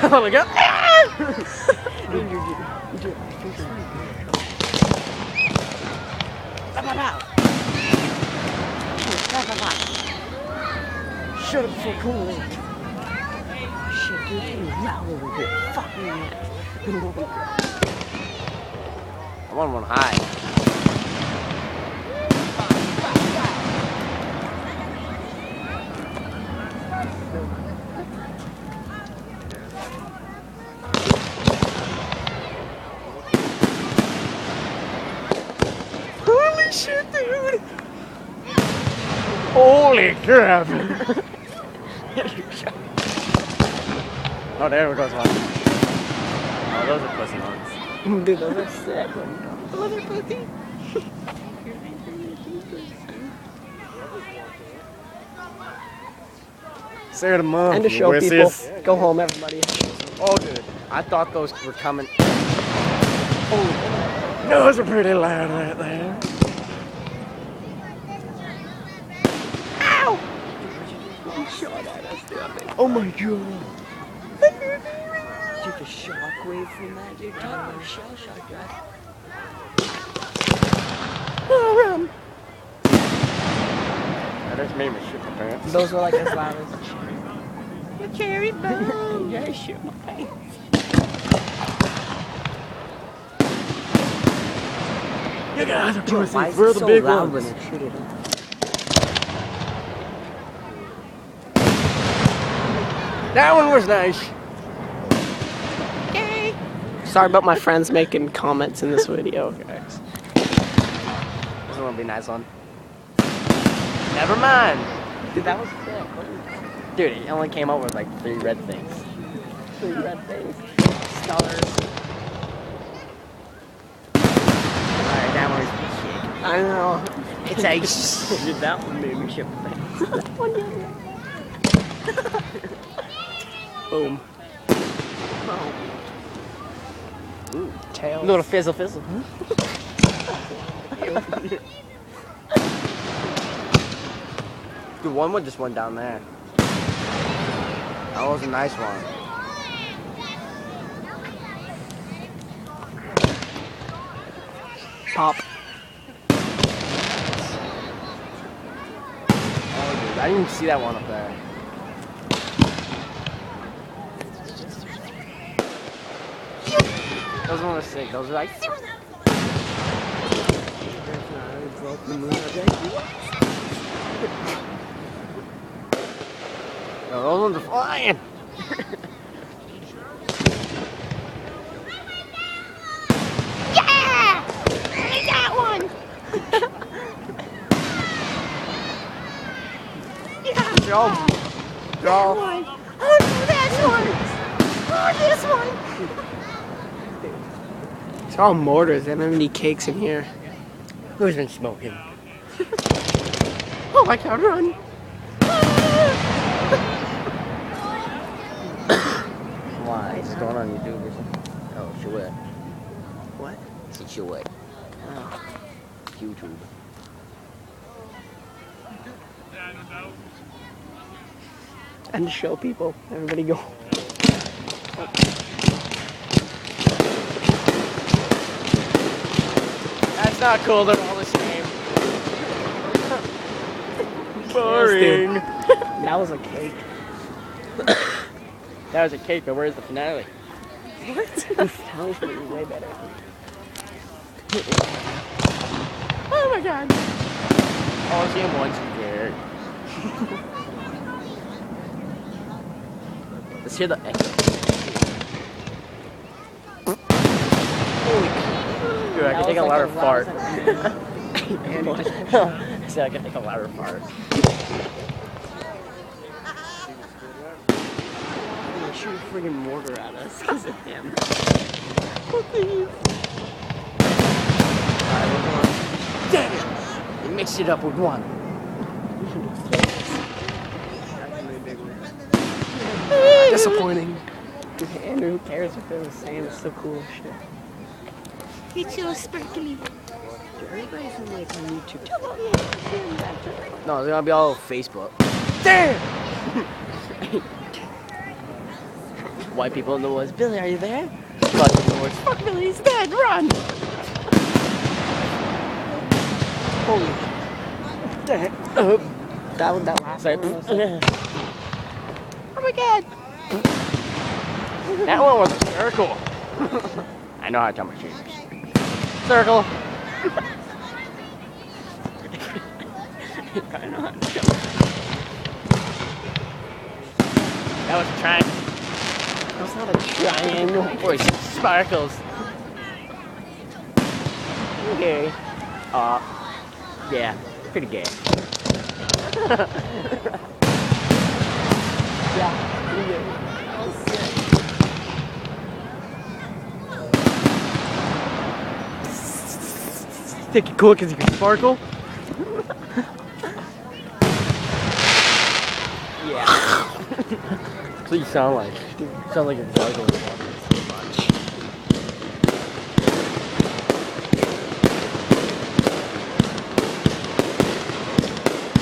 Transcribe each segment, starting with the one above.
Oh my god! Shut up for cool. Shit, dude, you're loud over here. Fuck me, man. I want one high. Holy shit, dude! Holy crap! Oh, there goes one. Oh, those are pussy ones. Dude, those are sick. Those are pussy. Say to mom. And to show people. Go home, everybody. Oh, dude. I thought those were coming. Oh, those are pretty loud right there. Ow! Oh my god. Dude, the shockwave from that, dude. Talk about shell shock, guys. Oh, run. That just made me shit my pants. Those were like as loud as the cherry bomb. Yeah, I shit my pants. You guys are pussies. We're the big ones. That one was nice. Yay. Sorry about my friends making comments in this video, guys. This one will be a nice one. Never mind. Dude, that was sick. Dude, it only came out with like 3 red things. 3 red things. Stars. Alright, that one's shit. I know. It's a dude, that one made me shit my pants. Boom. Ooh, Tails. little fizzle fizzle. Dude, one just went down there. That was a nice one. Pop. Oh, dude, I didn't even see that one up there. Those ones are sick. Those are like. No, those ones are flying. Yeah! I got one! Yeah! Jump. Jump. Oh, no, that's one! Oh, this one! It's all mortars. They don't have any cakes in here. Who's been smoking? Oh, I can't run. Why? It's going on YouTube or something? Oh, sure. What? It's sure. Oh. YouTube. And to show people. Everybody go. That's not cool. They're all the same. Boring. That was a cake. That was a cake, but where's the finale? What? That was way better. Oh my god. Oh, I see him once scared. Let's hear the echo. Dude, I can take a louder fart. I said I can take a louder fart. Shoot a friggin' mortar at us because of him. Alright, we're going. Damn it! You mixed it up with one. Disappointing. Andrew, who cares if they're the same? It's still cool shit. It's so sparkly. Everybody's on like on YouTube. No, it's gonna be all over Facebook. Damn! white people in the woods. Billy, are you there? Black people in the woods. Fuck Billy, he's dead. Run! Holy. What the heck? That last one. Was like, oh my god! That one was a circle. I know how to tell my shooters. Circle. That was a triangle. That's not a triangle. Boy, sparkles. Okay. Yeah, pretty gay. Yeah. Think you're cool because you can sparkle? Yeah. That's what you sound like. You sound like you're gargling so much.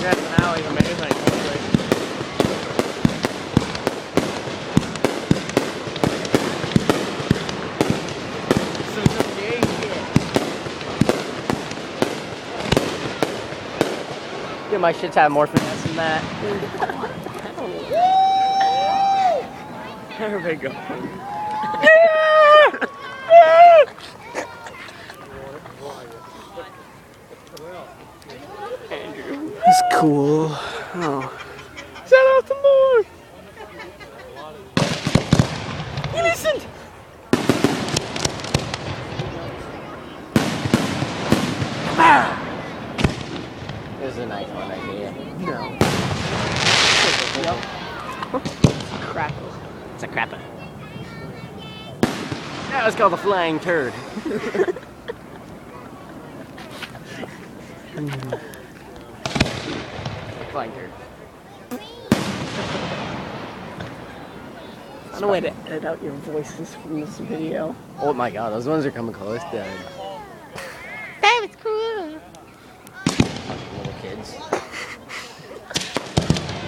Yeah, now he's amazing. Some gay shit. Dude, my shit's had more finesse than that. There we go. That's cool. Oh. Shout out to more. You listened. This is a nice one right here. No. Crackle. It's a crapper. That was called a flying turd. Flying turd. I don't way to edit out your voices from this video. Oh my god, those ones are coming close, dude. That was cool. Little kids.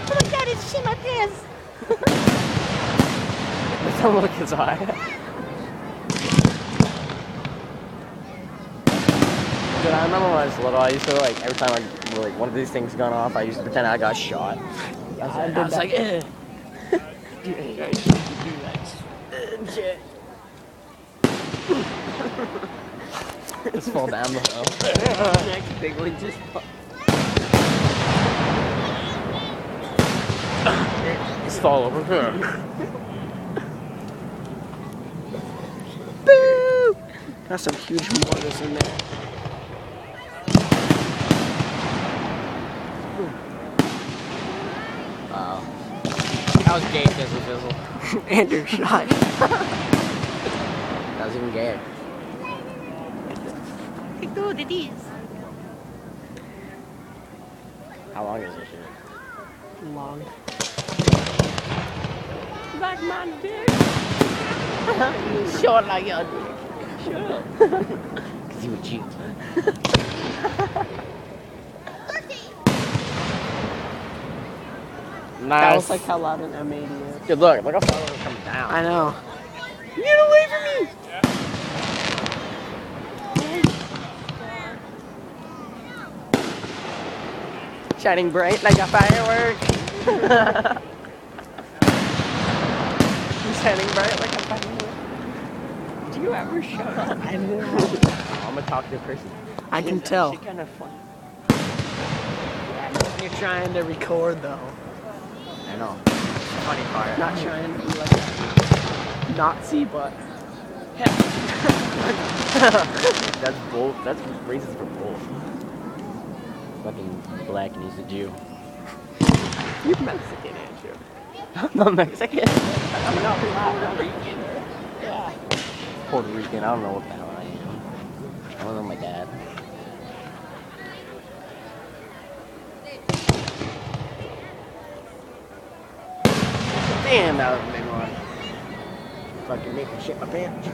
Oh my god, it's shit my pants. Some little kids' eye. Dude, I remember when I was little, I used to like every time like one of these things gone off, I used to pretend I got shot. I was like, eh. Dude, I should do that. Shit. Just fall down the hill. Next big one just Just fall over here. Boo! That's some huge mortars in there. That was gay, Fizzle Fizzle. Andrew shot. That was even gayer. Look at it is. How long is this shit? Long. Like my dick. Short like your dick. Shut up. Cause you were cheap. Nice. That was like how loud an M80 is. Dude, look how far we're coming down. I know. Get away from me! Shining bright like a firework. Shining bright like a firework. Do you ever shut up? I know. I'm a talkative person. I can tell. She's kind of fun. You're trying to record though. I know. Funny part. Not trying to be like a Nazi, but That's both. That's racist for both. Fucking black and he's a Jew. you're Mexican, Andrew. I'm not Mexican. I'm not Puerto Rican. Yeah. Puerto Rican. I don't know what the hell I am. I don't know my dad. Damn, that was a big one. Fucking make me shit my pants.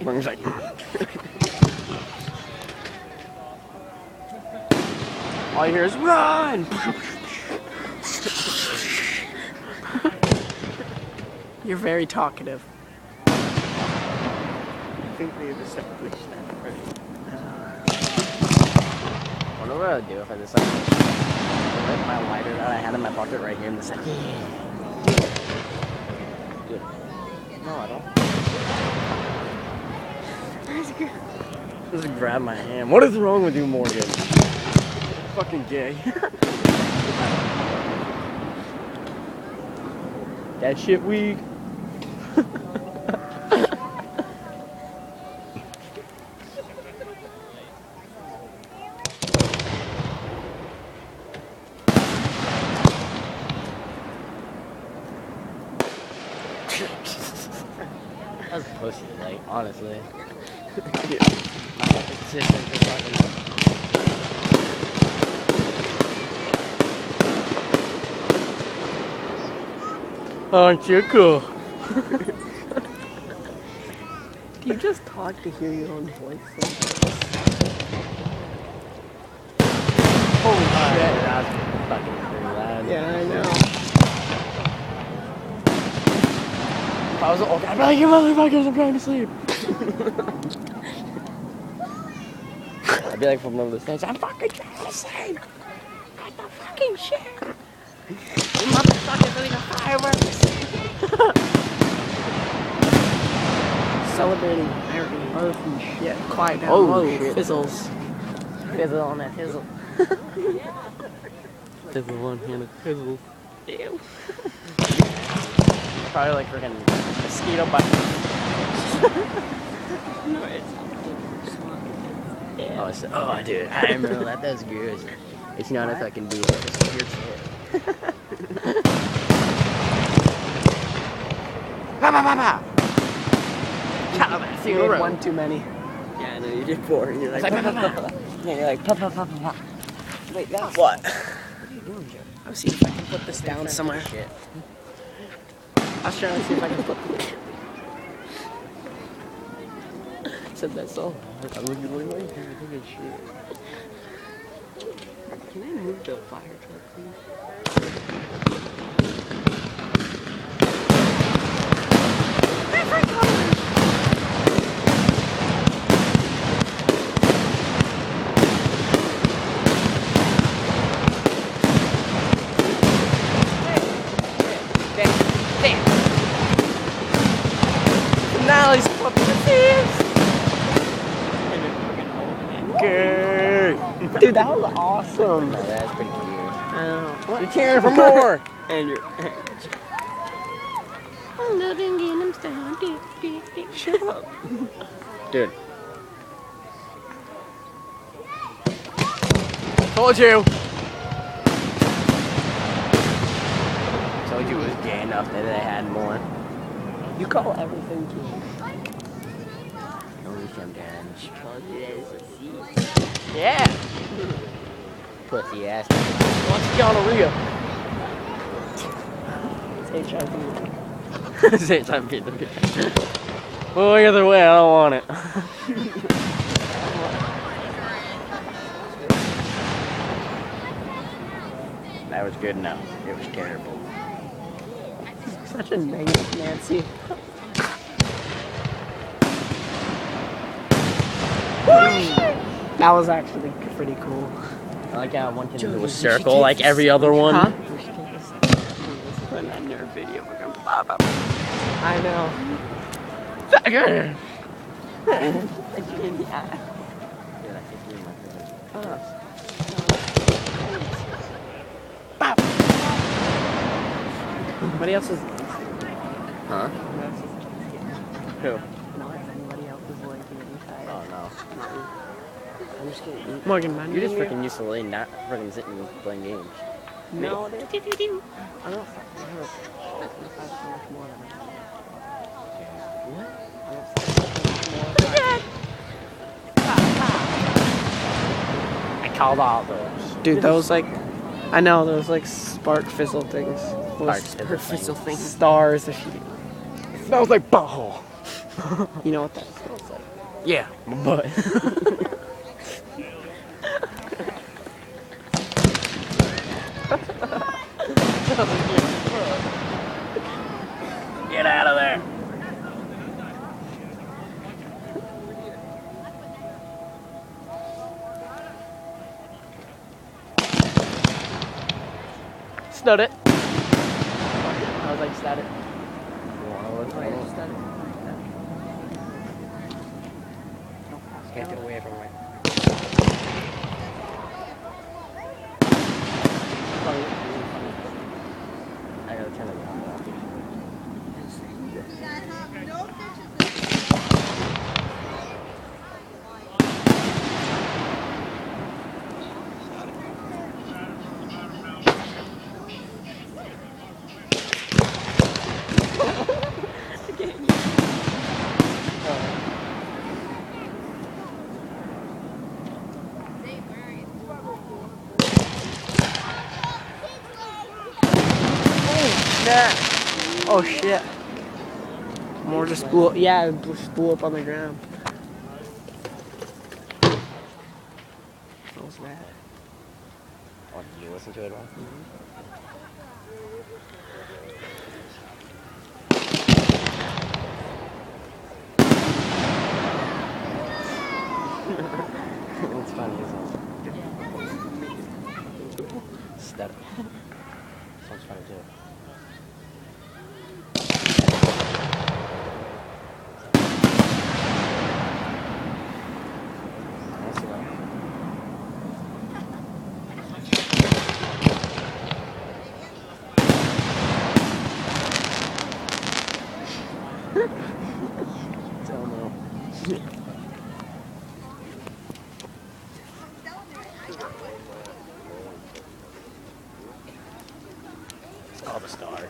Wings like. All you hear is run. You're very talkative. I think they established that first. I wonder what I would do if I decided to light my lighter that I had in my pocket right here in the second. Dude. No, I don't. Just grab my hand. What is wrong with you, Morgan? Fucking gay. That shit weak. That's pussy, like, honestly. Aren't you cool? Do you just talk to hear your own voice? Holy shit. That's fucking pretty loud. Yeah, I know. If I was an old guy, I'd be like, you motherfuckers, I'm trying to sleep. I'd be like from over the stage, I'm fucking trying to sleep. Cut the fucking shit. You motherfuckers are like fireworks. Celebrating American birth and shit. Quiet down. Oh, Whoa, shit. fizzles. Fizzle on that fizzle. Fizzle one handed fizzle. Ew. Probably like freaking mosquito bites. No, it's yeah. Oh, dude, I remember that. That's good. It's not a fucking beat. It's weird shit. Pa pa pa pa. You made one too many. Yeah, I know you did four. And you're like, pa pa pa. Yeah, you're like, pa pa pa pa pa. Wait, that's What? What are you doing, Joe? I'll see if I can put this down somewhere. Shit. I was trying to see if I can put said that song. I'm looking shit. Can I move the fire truck, please? Now he's flipping his hands. Dude, that was awesome. No, that's pretty cute. I know. What? You're cheering for more. And you're... I'm loving Gangnam Style. Shut up. Dude. Told you. Told you it was gay enough that they had more. You call everything gay. Only sometimes. Yeah. Pussy ass. What's gonorrhea? It's HIV. Say it's time to well, either way, I don't want it. That was good enough. It was terrible. Such a negative Nancy. That was actually pretty cool. I like how one can do a circle like every other one. Huh? Put that in your video. I know. Yeah. Anybody else is... Huh? Who? Not if anybody else is like inside. Oh no. I'm just kidding. Morgan, man. You're just freaking used to late, not freaking sitting and playing games. No, they... I don't know. What? I called all those. Dude, those like... I know, those like spark fizzle things. Spark fizzle things. Stars if you... Smells like butthole. You know what that smells like. Yeah, my butt. Get out of there! Stud it. I was like, stud it. Can't get away from it. I gotta turn it down. Oh shit. More just blew, yeah, it just blew up on the ground. What was that? Oh, did you listen to it, Ron? It's funny, isn't it? Step. Sounds funny too. All the stars.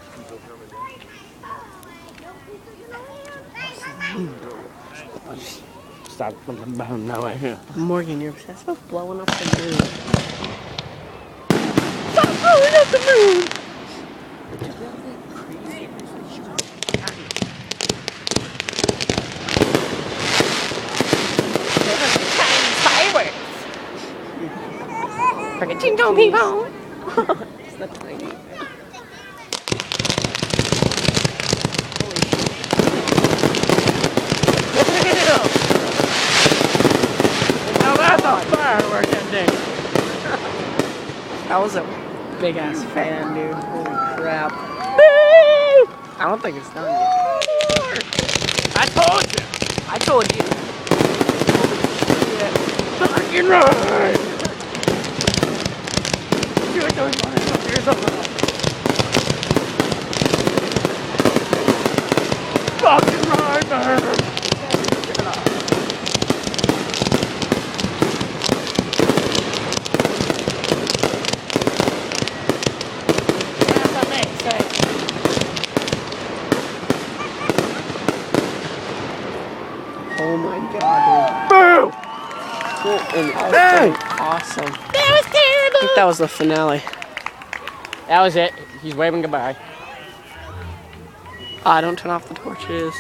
Stop no way. Morgan, you're obsessed with blowing up the moon. Stop blowing up the moon! Fireworks! Freaking ching chong ping pong! It's not tiny. Now that's a firework ending! That was a big ass fan, dude. Holy crap. I don't think it's done yet. I told you! I told you. Fucking right! You're doing fine. Here's a fucking right, man! Oh my god, Boo! dude. That was awesome. That was terrible. I think that was the finale. That was it. He's waving goodbye. Ah, don't turn off the torches.